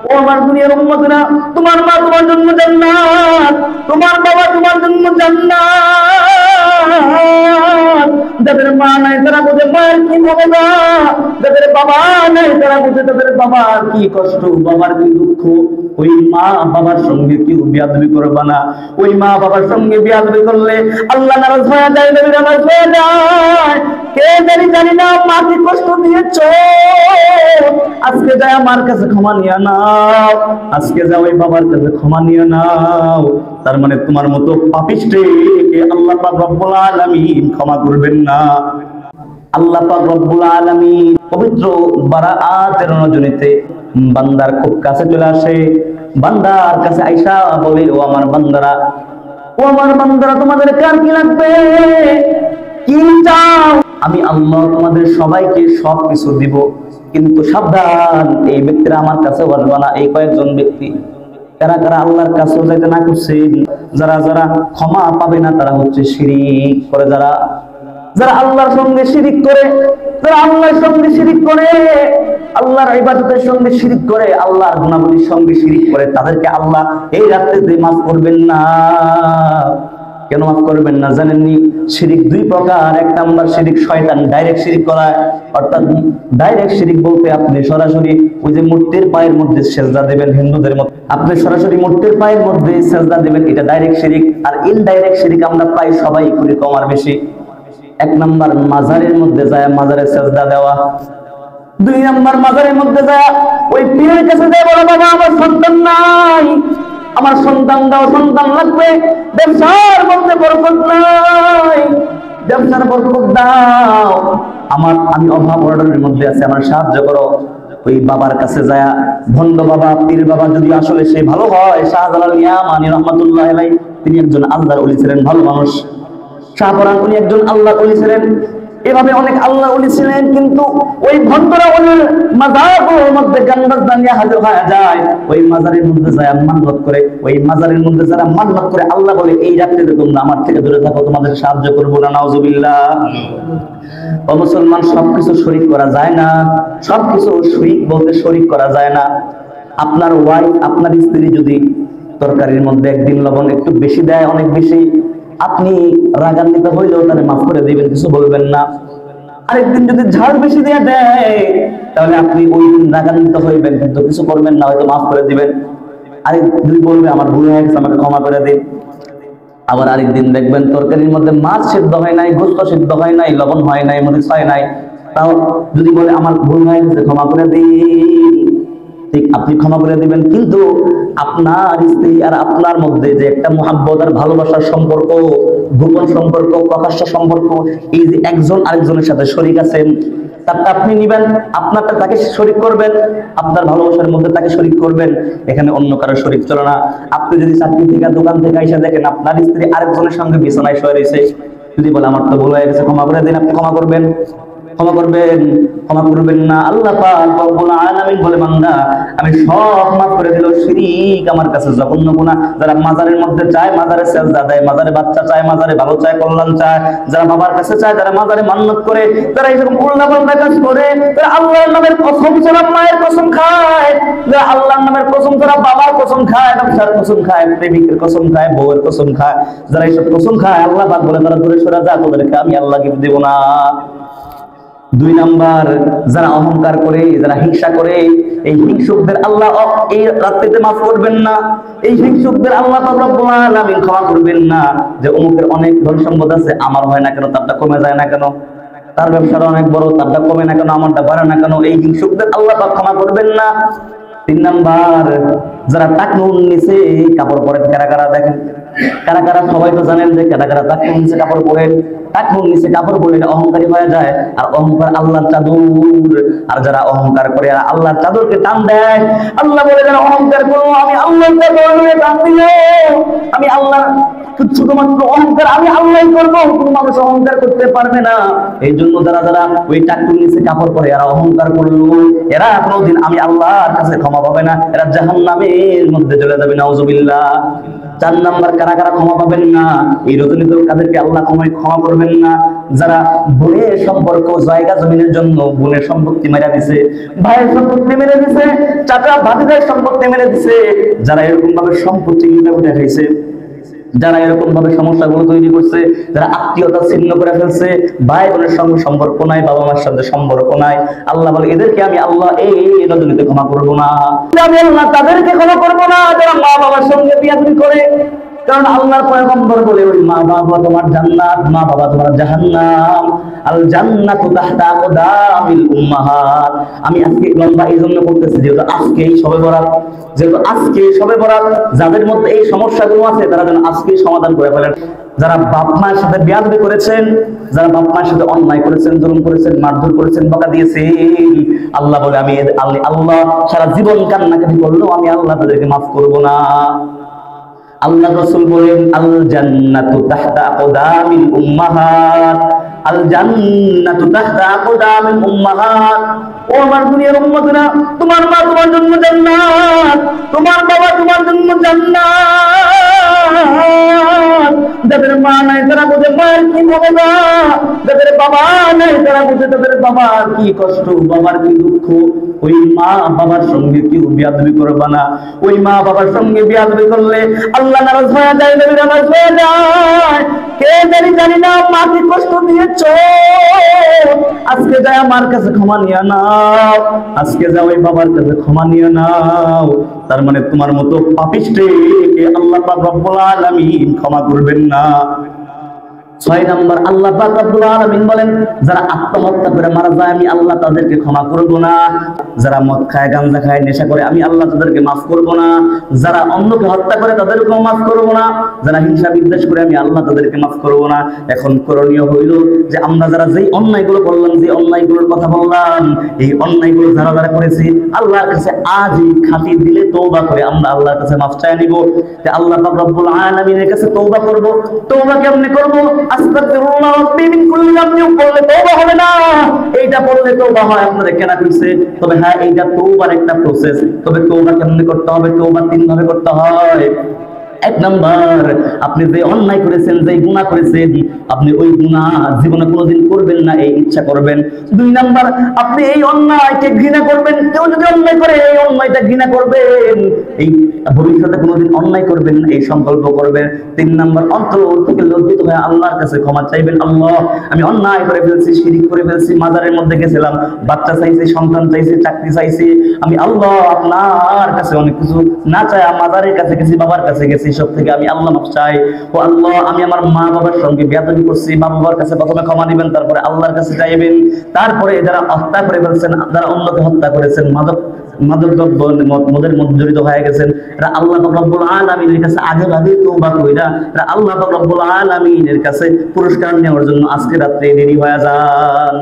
ও আমার দুনিয়ার উম্মতরা, তোমার মা তোমার জন্য জান্নাত, তোমার বাবা তোমার জন্য জান্নাত। যাদের মা নাই তারা বুঝে মায়ের কি মমতা, যাদের বাবা নাই তারা বুঝে তাদের বাবার কি কষ্ট, বাবার কি দুঃখ। ওই মা বাবার সঙ্গে কেউ বেয়াদবি করবে না। ওই মা বাবার সঙ্গে বেয়াদবি করলে আল্লাহ নারাজ হয়ে যায়, নবী নারাজ হয়ে যায়। কে জানি না মা কি কষ্ট দিয়েছ, আজকে যায় আমার কাছে ক্ষমা নিয়ে নাও, আজকে যাও ওই বাবার কাছে ক্ষমা নিয়ে নাও। তার মানে তোমার মতো পাপিষ্ঠকে আল্লাহ পাক রব্বুল আলামিন ক্ষমা করবেন না। আল্লাহ পাক রব্বুল আলামিন পবিত্র বারাআতের রজনীতে বান্দার খুব কাছে চলে আসে, বান্দার কাছে আয়েশা বলে, ও আমার বান্দারা, ও আমার বান্দারা, তোমাদের কার কি লাগবে, কি চাও? আমি আল্লাহ তোমাদের সবাইকে সবকিছু দিব, কিন্তু সাবধান, এই ব্যক্তিরা আমার কাছে আসবে না। এই কয়েকজন ব্যক্তি কারা কারা আল্লাহর কাছে যাইতে না করছেন, যারা যারা ক্ষমা পাবে না তারা হচ্ছে শিরিক করে, যারা যারা আল্লাহর সঙ্গে শিরিক করে, যারা আল্লাহর সঙ্গে শিরিক করে, আল্লাহর ইবাদতের সঙ্গে শিরিক করে, আল্লাহর গুণাবলীর সঙ্গে শিরিক করে, তাদেরকে আল্লাহ এই রাত্রিতে মাফ করবেন না। কেন মাফ করবেন না জানেননি? শিরিক দুই প্রকার। এক নাম্বার শিরিক শয়তান ডাইরেক্ট শিরিক করায়, অর্থাৎ ডাইরেক্ট শিরিক বলতে আপনি সরাসরি ওই যে মূর্তির পায়ের মধ্যে সেজদা দেবেন, হিন্দুদের মতো আপনি সরাসরি মূর্তির পায়ের মধ্যে সেজদা দেবেন, এটা ডাইরেক্ট শিরিক। আর ইনডাইরেক্ট শিরিক আমরা প্রায় সবাই করি, কম আর বেশি। এক নাম্বার মাজারের মধ্যে যায় মাজারে সেজদা দেওয়া, দুই নাম্বার মাজারের মধ্যে যায় ওই পীরের কাছে যায়, বলো বাবা আমার সন্তান নাই, আমার সন্তান দাও, সন্তান লাগবে, ব্যবসার মধ্যে বরকত নাই, ব্যবসার বরকত দাও, আমি অভাব অর্ডারের মধ্যে আছে, আমার সাহায্য করো। ওই বাবার কাছে যায়, ভণ্ড বাবা, পীর বাবা যদি আসলে সে ভালো হয়, শাহজালাল ইয়ামানি রহমাতুল্লাহ আলাইহি তিনি একজন আল্লাহর ওলি ছিলেন, ভালো মানুষ। শাহপরান উনি একজন আল্লাহর ওলি ছিলেন, এভাবে অনেক আল্লাহ ওলি ছিলেন। কিন্তু ওই ভক্তরা ওই মাজারের মধ্যে গান বাজনা নিয়ে হাজির হয়ে যায়, ওই মাজারের মধ্যে যায় মান্নত করে, ওই মাজারের মধ্যে যারা মান্নত করে আল্লাহ বলে এই রাত্রিতে তোমরা আমার থেকে দূরে থাকো, তোমাদের সাহায্য করবো না। নাউজুবিল্লাহ। ও মুসলমান, সবকিছু শরীক করা যায় না, সবকিছু শরীক বলতে শরীক করা যায় না। আপনার ওয়াইফ, আপনার স্ত্রী যদি তরকারির মধ্যে একদিন লবণ একটু বেশি দেয়, অনেক বেশি, আপনি রাগান্বিত হইলেও তাহলে মাফ করে দিবেন, কিছু বলবেন না। আরেকদিন যদি ঝাল বেশি দিয়ে দেয়, তাহলে আপনি ওই দিন রাগান্বিত হইবেন, কিন্তু কিছু করবেন না, হয়তো মাফ করে দিবেন। আরেকদিন বলবে আমার ভুল হয়ে গেছে, আমাকে ক্ষমা করে দিন। আবার আরেকদিন দেখবেন তরকারির মধ্যে মাছ সিদ্ধ হয় নাই, গোস্ত সিদ্ধ হয় নাই, লবণ হয় নাই, মরিচ হয় নাই, তাও যদি বলে আমার ভুল হয়ে গেছে, ক্ষমা করে দিন, ঠিক আপনি ক্ষমা করে দিবেন। কিন্তু আপনার স্ত্রী আর আপনার মধ্যে যে একটা মহাব্বত আর ভালোবাসার সম্পর্ক, গোপন সম্পর্ক, প্রকাশ্য সম্পর্ক, এই যে একজন আরেকজনের সাথে শরীক আছেন, তারটা আপনি নিবেন, আপনারটা তাকে শরীক করবেন, আপনার ভালোবাসার মধ্যে তাকে শরীক করবেন, এখানে অন্য কারো শরীক চলে না। আপনি যদি চাকরি থেকে, দোকান থেকে এসে দেখেন আপনার স্ত্রী আরেকজনের সঙ্গে বিছানায় শুয়ে রয়েছে, যদি বলে আমার তো ভুল হয়ে গেছে, ক্ষমা করে দিন, আপনি ক্ষমা করবেন? ক্ষমা করবেন? ক্ষমা করবেন না। আল্লাহ পাক রব্বুল আলামিন বলে, বান্দা আমি সব মাফ করে দিল, শিরক আমার কাছে জঘন্য গুনাহ। যারা মাজারের মধ্যে চায়, মাজারে সেজদা দেয়, মাজারে বাচ্চা চায়, মাজারে ভালো চায়, কল্যাণ চায়, যারা বাবার কাছে চায়, যারা মাজারে মান্নত করে, যারা এইরকম উল্টাপাল্টা কাজ করে, যারা আল্লাহর নামের কসম ছাড়া মায়ের কসম খায়, যারা আল্লাহর নামের কসম ছাড়া বাবার কসম খায়, ব্যবসার কসম খায়, প্রেমিকের কসম খায়, বউয়ের কসম খায়, যারা এইসব কসম খায়, আল্লাহ পাক বলে তারা দূরে সরে যা, তোদেরকে আমি আল্লাহ গিফট দেব না। দুই নাম্বার, যারা অহংকার করে, যারা হিংসা করে, এই হিংসুকদের আল্লাহ এই রাত্রিতে মাফ করবেন না। এই হিংসুকদের আল্লাহ রব্বুল আলামিন ক্ষমা করবেন না। যে অমুকের অনেক ধন সম্পদ আছে, আমার হয় না কেন, তারটা কমে যায় না কেন, তার ব্যবসাটা অনেক বড়, তারটা কমে না কেন, আমারটা বাড়ে না কেন, এই হিংসুকদের আল্লাহ ক্ষমা করবেন না। তিন নাম্বার, যারা টাকনুর নিচে কাপড় পরেন, কারা কারা দেখেন, কারা কারা সবাই তো জানেন যে কারা কারা টাকনুর নিচে কাপড় পরেন। টাকনুর নিচে কাপড় পরে অহংকারী হয়ে যায়, আর অহংকার আল্লাহর চাদর। আর যারা অহংকার করে আল্লাহর চাদরকে টান দেয়, আল্লাহ বলে যারা অহংকার করো, আমি আল্লাহর চাদর টান দিল, আমি আল্লাহ, শুধুমাত্র অহংকার আমি আল্লাহ করবো, কোনো মানুষ অহংকার করতে পারবে না। এই জন্য যারা যারা ওই টাকনুর নিচে কাপড় পরে এরা অহংকার করলো, এরা কোনোদিন আমি আল্লাহর কাছে ক্ষমা পাবে না, এরা জাহান্নামের মধ্যে চলে যাবে। নাউজুবিল্লাহ। চার নাম্বার, কারা কারা ক্ষমা পাবেন না, এই রজনীতেও কাদেরকে আল্লাহ ক্ষমা করবেন না, যারা বোনের সম্পর্ক জায়গা জমিনের জন্য বোনের সম্পত্তি মেরে দিছে, ভাইয়ের সম্পত্তি মেরে দিছে, চাচা ভাতিজার সম্পত্তি মেরে দিছে, যারা এরকম ভাবে সম্পত্তি উঠে খাইছে, যারা এরকম ভাবে সমস্যাগুলো তৈরি করছে, যারা আত্মীয়তা ছিন্ন করে ফেলছে, ভাই বোনের সঙ্গে সম্পর্ক নাই, বাবা মার সাথে সম্পর্ক নাই, আল্লাহ বলে এদেরকে আমি আল্লাহ এই রজনীতে ক্ষমা করবো না। আমি আল্লাহ তাদেরকে ক্ষমা করবো না যারা মা বাবার সঙ্গে বিয়াদবি করে। কারণ আল্লাহর পয়গম্বর বলে ওই মা বাবা তোমার জান্নাত, মা বাবা তোমার জাহান্নাম। আল জান্নাতু তাহতা আকদামিল উম্মাহাত। আমি আজকে লম্বা এই জন্য করতেছি যেহেতু আজকে এই শবে বরাত, যেহেতু আজকে শবে বরাত, যাদের মধ্যে এই সমস্যাগুলো আছে তারা যেন আজকে সমাধান করে ফেলেন। যারা বাপ মায়ের সাথে বিয়াদবি করেছেন, যারা বাপ মায়ের সাথে অন্যায় করেছেন, জুলুম করেছেন, মারধর করেছেন, বকা দিয়েছেন, আল্লাহ বলে আমি আল্লাহ সারা জীবন কান্নাকাটি করলেও আমি আল্লাহ তাদেরকে মাফ করবো না। আল্লাহ রাসূল বলেন আল জান্নাতু তাহতা আকদামিল উম্মাহাত, আল জান্নাতু তাহতা আকদামিল উম্মাহাত। ও আমার দুনিয়ার উম্মতেরা, তোমার মা তোমার জন্য জান্নাত, তোমার বাবা তোমার জন্য জান্নাত। যাদের মা নাই তারা বুঝে মায়ের কি মজা, যাদের বাবা নাই তারা বুঝে তাদের বাবার কি কষ্ট, বাবার কি দুঃখ। ওই মা বাবার সঙ্গে কেউ বিয়াদবি করবে না। ওই মা বাবার সঙ্গে বিয়াদবি করলে আল্লাহ নারাজ হয়ে যায়, নবী নারাজ হয়ে যায়। কে জানি না মা কি কষ্ট দিয়েছো, আজকে যায় আমার কাছে ক্ষমা নিয়ে নাও, আজকে যাও ওই বাবার কাছে ক্ষমা নিয়ে নাও। তার মানে তোমার মতো পাপিষ্ঠকে আল্লাহ পাক রব্বুল আলামিন ক্ষমা করবেন না। 6 নাম্বার, আল্লাহ পাক রব্বুল আলামিন বলেন যারা আত্মহত্যা করে মারা যায় আমি আল্লাহ তাদেরকে ক্ষমা করব না। যারা মদ খায়, গাঁজা খায়, নেশা করে আমি আল্লাহ তাদেরকে মাফ করব না। যারা অন্যকে হত্যা করে তাদেরকেও মাফ করব না। যারা হিংসা বিদ্বেষ করে আমি আল্লাহ তাদেরকে মাফ করব না। এখন করণীয় হইল যে আমরা যারা যেই অন্যায়গুলো করলাম, যে অন্যায়গুলোর কথা বললাম, এই অন্যায়গুলো যারা যারা করেছি আল্লাহর কাছে আজই খাঁটি দিলে তওবা করে আমরা আল্লাহর কাছে মাফ চাই নিব। যে আল্লাহ পাক রব্বুল আলামিনের কাছে তওবা করব। তওবা কেমনে করব? আস্তাগফিরুল্লাহ রাব্বি মিন কুল্লি যামবিন পড়লে তওবা হবে না, এইটা পড়লে তওবা হয়। আপনাদের কেনা কইছে, তবে হ্যাঁ এইটা তওবার একটা প্রসেস। তবে তওবা কেমনে করতে হবে? তওবা 3 ভাবে করতে হয়। 1 নাম্বার, আপনি যে অন্যায় করেছেন, যে গুনাহ করেছেন, আপনি ওই গুনাহ জীবনে কোনোদিন করবেন না এই ইচ্ছা করবেন। 2 নাম্বার, আপনি এই অন্যায়কে ঘৃণা করবেন। কেউ যদি অন্যায় করে এই অন্যায়টা ঘৃণা করবেন, এই ভবিষ্যতে কোনোদিন অন্যায় করবেন না এই সংকল্প করবেন। 3 নাম্বার, অন্তর থেকে লজ্জিত হয়ে আল্লাহর কাছে ক্ষমা চাইবেন। আল্লাহ আমি অন্যায় করে ফেলছি, শিরিক করে ফেলছি, মাজারের মধ্যে গেছিলাম, বাচ্চা চাইছি, সন্তান চাইছি, চাকরি চাইছি, আমি আল্লাহ আপনার কাছে অনেক কিছু না চাই মাজারের কাছে গেছি, বাবার কাছে গেছি, সব থেকে আমি আল্লাহ মাফ চাই। ও আল্লাহ আমি আমার মা বাবার সঙ্গে বেয়াদবি করছি, মা বাবার কাছে প্রথমে ক্ষমা দিবেন, তারপরে আল্লাহর কাছে চাইবেন। তারপরে যারা হত্যা করে ফেলছেন, যারা অন্যকে হত্যা করেছেন, মাদক দ্রব্য মদের মধ্যে জড়িত হয়ে গেছেন, এরা আল্লাহ পাক রব্বুল আলামিনের কাছে আগে ভাগে তওবা কইরা এরা আল্লাহ পাক রব্বুল আলামিনের কাছে পুরস্কার নেওয়ার জন্য আজকে রাত্রে দেরি হয়ে যান।